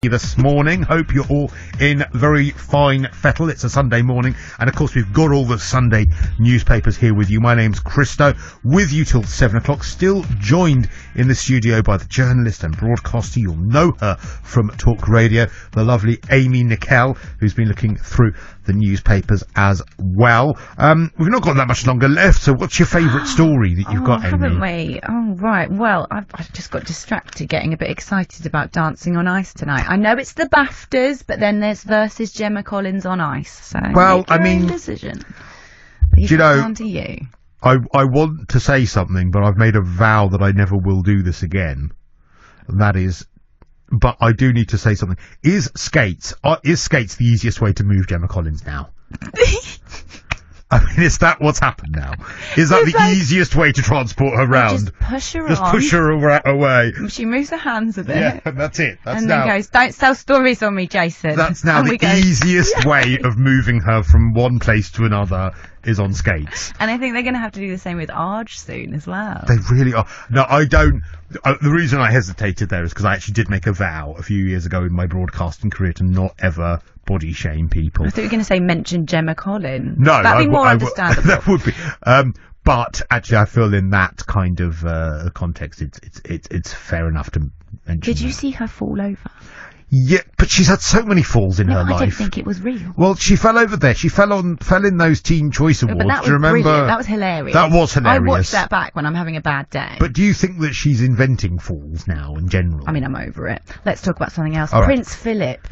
This morning. Hope you're all in very fine fettle. It's a Sunday morning, and of course we've got all the Sunday newspapers here with you. My name's Cristo, with you till 7 o'clock, still joined in the studio by the journalist and broadcaster. You'll know her from TalkRadio, the lovely Amy Nickell, who's been looking through the newspapers as well. We've not got that much longer left, so what's your favourite story that you've got, Amy? Haven't we? Oh, right. Well, I've just got distracted getting a bit excited about Dancing on Ice tonight. I know it's the BAFTAs, but then there's versus Gemma Collins on ice. So well, make your own decision. Do you know, down to you. I want to say something, but I've made a vow that I never will do this again. And that is, but I do need to say something. Is skates the easiest way to move Gemma Collins now? I mean, is that what's happened now? Is that the easiest way to transport her round? Just push her Just push her away. She moves her hands a bit. Yeah, and that's it. That's and now, then goes, don't sell stories on me, Jason. That's now the easiest way of moving her from one place to another is on skates. And I think they're going to have to do the same with Arj soon as well. They really are. No, I don't. The reason I hesitated there is because I actually did make a vow a few years ago in my broadcasting career to not ever body shame people. I thought you were going to say mention Gemma Collins. No, that'd be more understandable. That would be. But actually, I feel in that kind of context, it's fair enough to mention. Did you see her fall over? Yeah, but she's had so many falls in her life. I don't think it was real. Well, she fell over there. She fell in those Teen Choice Awards. But that was do you remember? Brilliant. That was hilarious. That was hilarious. I watch that back when I'm having a bad day. But do you think that she's inventing falls now in general? I mean, I'm over it. Let's talk about something else. All Prince Phillip.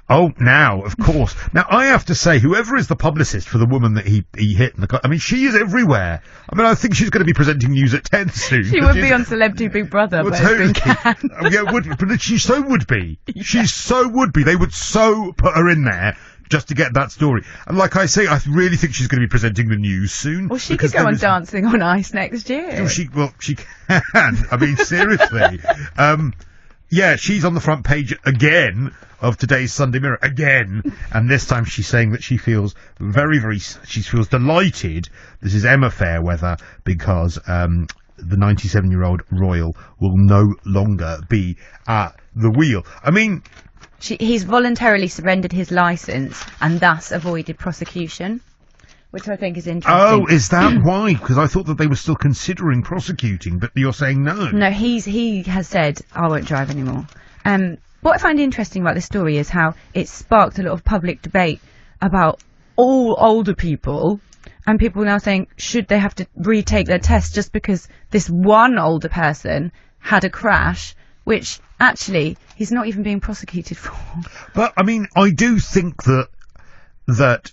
Oh, now, of course. Now, I have to say, whoever is the publicist for the woman that he hit in the car, I mean, she is everywhere. I mean, I think she's going to be presenting news at 10 soon. She would be on Celebrity Big Brother, but it's been canned. Yeah, but she so would be. Yeah. She so would be. They would so put her in there just to get that story. And like I say, I really think she's going to be presenting the news soon. Well, she could go on Dancing on Ice next year. She can. I mean, seriously. Yeah, she's on the front page again of today's Sunday Mirror again, and this time she's saying that she feels she feels delighted. This is Emma Fairweather, because the 97-year-old royal will no longer be at the wheel. I mean, he's voluntarily surrendered his licence and thus avoided prosecution, which I think is interesting. Oh, is that why? Because I thought that they were still considering prosecuting, but you're saying no. No, he has said, I won't drive anymore. What I find interesting about this story is how it sparked a lot of public debate about all older people, and people now saying, should they have to retake their test just because this one older person had a crash, which actually he's not even being prosecuted for. But, I mean, I do think that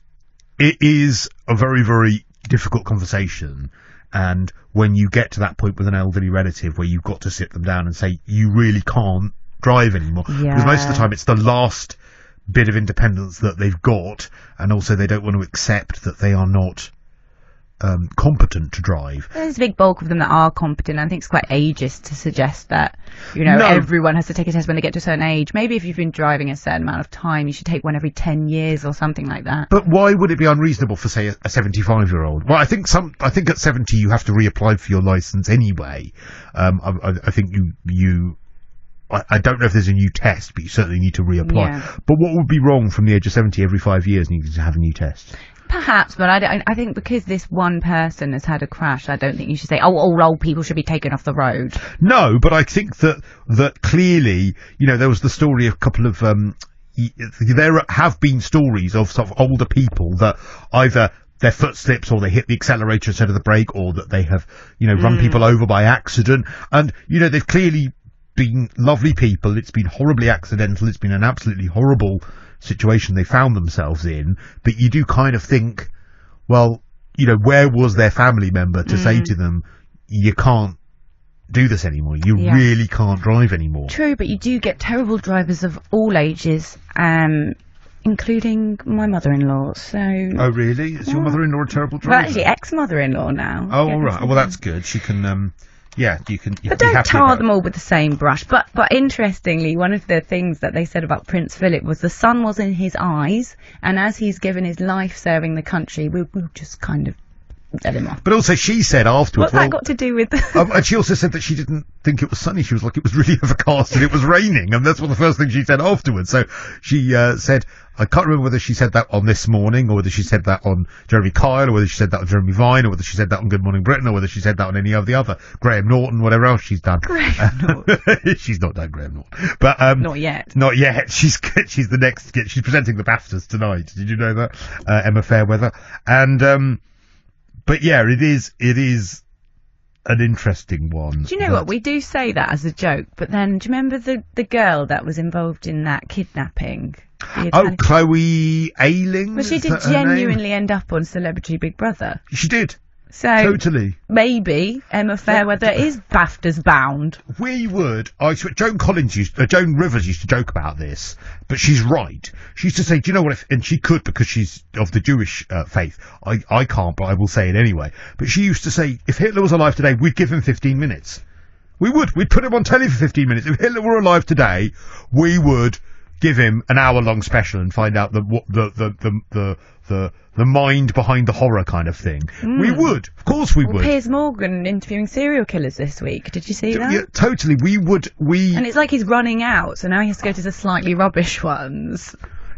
it is a very, very difficult conversation, and when you get to that point with an elderly relative where you've got to sit them down and say, you really can't drive anymore. Yeah. Because most of the time it's the last bit of independence that they've got, and also they don't want to accept that they are not competent to drive. There's a big bulk of them that are competent. I think it's quite ageist to suggest that, everyone has to take a test when they get to a certain age. Maybe if you've been driving a certain amount of time, you should take one every 10 years or something like that. But why would it be unreasonable for, say, a 75-year-old? Well, I think at 70 you have to reapply for your licence anyway. I think I don't know if there's a new test, but you certainly need to reapply. Yeah. But what would be wrong from the age of 70 every 5 years needing to have a new test? Perhaps, but I think because this one person has had a crash, I don't think you should say, all old people should be taken off the road. No, but I think that clearly, there was the story of a couple of, there have been stories of sort of older people that either their foot slips or they hit the accelerator instead of the brake, or that they have, run people over by accident. And, they've clearly been lovely people. It's been horribly accidental. It's been an absolutely horrible situation they found themselves in, but you do kind of think, well, where was their family member to say to them, you can't do this anymore, you really can't drive anymore. True, but you do get terrible drivers of all ages, including my mother-in-law, so... Oh, really? Is your mother-in-law a terrible driver? Well, actually, ex-mother-in-law now. Oh, all right. Well, that's good. She can, you can but don't tar them all with the same brush. But interestingly, one of the things that they said about Prince Phillip was the sun was in his eyes, and as he's given his life serving the country, we'll just kind of anymore. But also, she said afterwards... What's that got to do with... and she also said that she didn't think it was sunny. She was like, it was really overcast and it was raining. And that's what the first thing she said afterwards. So she said... I can't remember whether she said that on This Morning, or whether she said that on Jeremy Kyle, or whether she said that on Jeremy Vine, or whether she said that on Good Morning Britain, or whether she said that on any of the other Graham Norton, whatever else she's done. Graham Norton. She's not done Graham Norton, but not yet. Not yet. She's the next. She's presenting the BAFTAs tonight. Did you know that? Emma Fairweather. And but yeah, it is an interesting one. Do you know what? We do say that as a joke, but then do you remember the girl that was involved in that kidnapping? Oh, Chloe Ayling? Well, she did genuinely end up on Celebrity Big Brother. She did. So totally. Maybe Emma Fairweather is BAFTAs bound. We would. Joan Rivers used to joke about this, but she's right. She used to say, do you know what? And she could, because she's of the Jewish faith. I can't, but I will say it anyway. But she used to say, if Hitler was alive today, we'd give him 15 minutes. We would. We'd put him on telly for 15 minutes. If Hitler were alive today, we would give him an hour-long special and find out the mind behind the horror kind of thing. We would. Of course we would. Piers Morgan interviewing serial killers this week. Did you see that? Yeah, totally. We would. And it's like he's running out, so now he has to go to the slightly rubbish ones.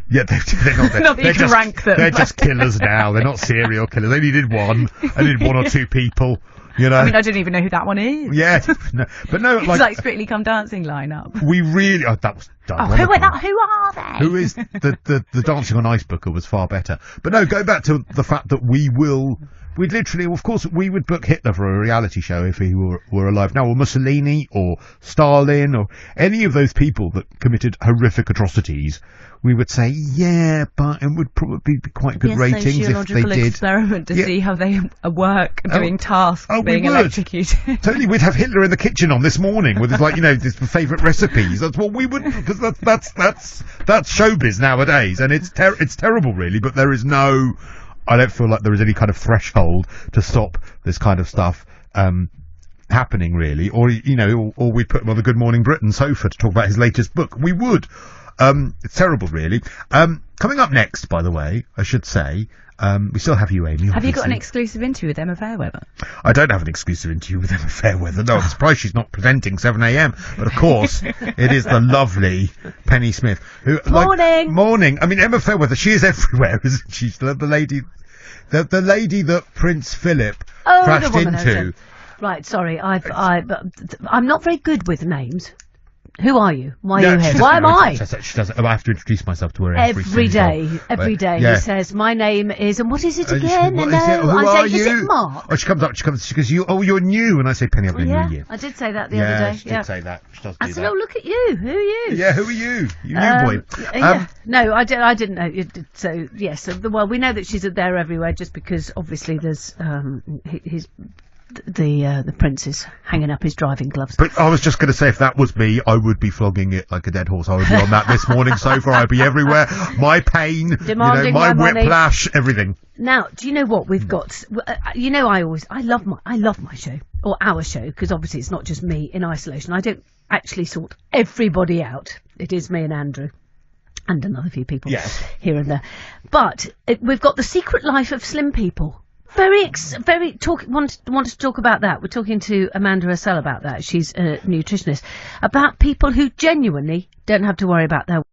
Yeah, they're not. Not that you can rank them. They're just killers now. They're not serial killers. They only did one. They did one or two people. You know? I mean, I don't even know who that one is. Yeah, no, but no, it's like Strictly Come Dancing lineup. We really... Oh, that was... who are they? Who is... The Dancing on Ice booker was far better. But no, go back to the fact that we'd literally... Of course, we would book Hitler for a reality show if he were alive now, or Mussolini, or Stalin, or any of those people that committed horrific atrocities. We would say, yeah, but it would probably be quite good ratings if they did. Experiment to see how they work doing tasks, being electrocuted. Totally, we'd have Hitler in the kitchen on This Morning with his, like, his favourite recipes. That's what we would, because that's showbiz nowadays, and it's terrible, really. But there is no, I don't feel like there is any kind of threshold to stop this kind of stuff happening, really. Or or we'd put him on the Good Morning Britain sofa to talk about his latest book. We would. It's terrible, really. Coming up next, by the way, I should say, we still have you, Amy. Obviously. Have you got an exclusive interview with Emma Fairweather? I don't have an exclusive interview with Emma Fairweather. No, I'm surprised she's not presenting 7am. But of course, it is the lovely Penny Smith. Morning! Morning. I mean, Emma Fairweather, she is everywhere, isn't she? The lady that Prince Phillip crashed into. Right, sorry, I'm not very good with names. Who are you? Why are you here? Why am I? She doesn't. I have to introduce myself to her every day. Every day. Yeah. He says, my name is, and what is it again? Who are you? Is it Mark? Oh, she goes, you're new. And I say, Penny, I've been new year. I did say that the other day. She did say that. She does do I said, oh, look at you. Who are you? Yeah, who are you? You new boy. No, I didn't know. So, yes. Well, we know that she's there everywhere just because, obviously, there's, the prince is hanging up his driving gloves. But I was just going to say, if that was me, I would be flogging it like a dead horse. I would be on that This Morning sofa. I'd be everywhere. My pain, demanding my money. Whiplash, everything. Now, do you know what we've got? I love my show, or our show, because obviously it's not just me in isolation. I don't actually sort everybody out. It is me and Andrew. And another few people here and there. But we've got The Secret Life of Slim People. Want to talk about that. We're talking to Amanda Russell about that. She's a nutritionist. About people who genuinely don't have to worry about their